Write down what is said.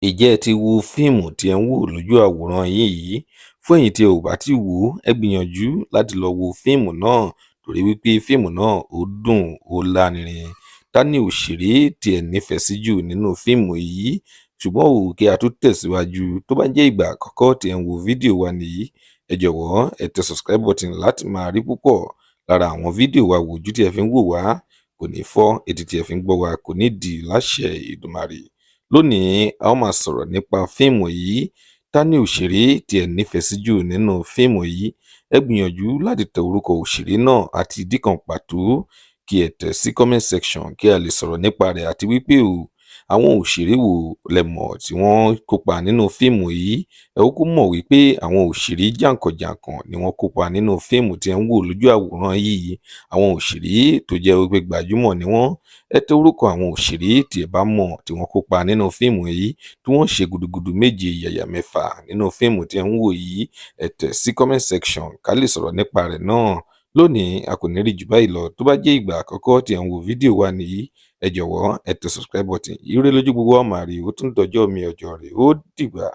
Ìjẹ́ ẹ ti wo fíìmù tí ẹ̀ ń wò lójú àwòrán yín yìí? Fún ẹ̀yin tí ẹ ò bá tíì wò ó, ẹ gbìyànjú láti lọ wo fíìmù náà torí wípé fíìmù náà ó dùn, ó lárinrin. Ta ni òṣèré tí ẹ nífẹ̀ẹ́ sí jù nínú fíìmù yìí? Ṣùgbọ́n kí a tó tẹ̀síwájú, tó bá jẹ́ ìgbà àkọ́kọ́ tí ẹ̀ ń wo fídíò wa nìyí, ẹ jọ̀wọ́ ẹ tẹ subscribe button láti máa rí púpọ̀ lára àwọn fídíò wa wò ojú tí ẹ fi ń wò wá kò ní fọ́, etí tí ẹ fi ń gbọ́ wa kò ní di láṣẹ Èdùmàrè. Lónìí, a ó máa sọ̀rọ̀ nípa fíìmù yìí. Ta ni òṣèré tí ẹ nífẹ̀ẹ́ sí jù nínú fíìmù yìí? Ẹ gbìyànjú láti tẹ orúkọ òṣèré náà àti ìdí kan pàtó kí ẹ tẹ̀ sí comment section kí a lè sọ̀rọ̀ nípa rẹ̀ àti wípé àwọn òṣèré wo lẹ mọ̀ tí wọ́n kópa nínú fíìmù yìí. Ẹ kúkú mọ̀ wípé àwọn òṣèré jàǹkànjàǹkàn ni wọ́n kópa nínú fíìmù tí ẹ̀ ń wò lójú àwòrán yìí. Àwọn òṣèré tó jẹ́ wípé gbajúmọ̀ ni wọ́n. Ẹ tẹ orúkọ àwọn òṣèré tí ẹ bá mọ̀ tí wọ́n kópa nínú fíìmù yìí, tí wọ́n ṣe gudugudu méje yàyà mẹ́fà nínú fíìmù tí ẹ̀ ń wò yìí. Ẹ tẹ̀ sí comment section ká lè sọ̀rọ̀ nípa rẹ̀ náà. Lónìí, a kò ní rí jù báyìí lọ. Tó bá jẹ́ ìgbà àkọ́kọ́ tí ẹ̀ ń wo fídíò wa nìyí, ẹ jọ̀wọ́ ẹ tẹ subscribe button. Ire lójú gbogbo wa máa rí, ó tún dọjọ́ mi ọjọ́ rẹ̀, ó dìgbà.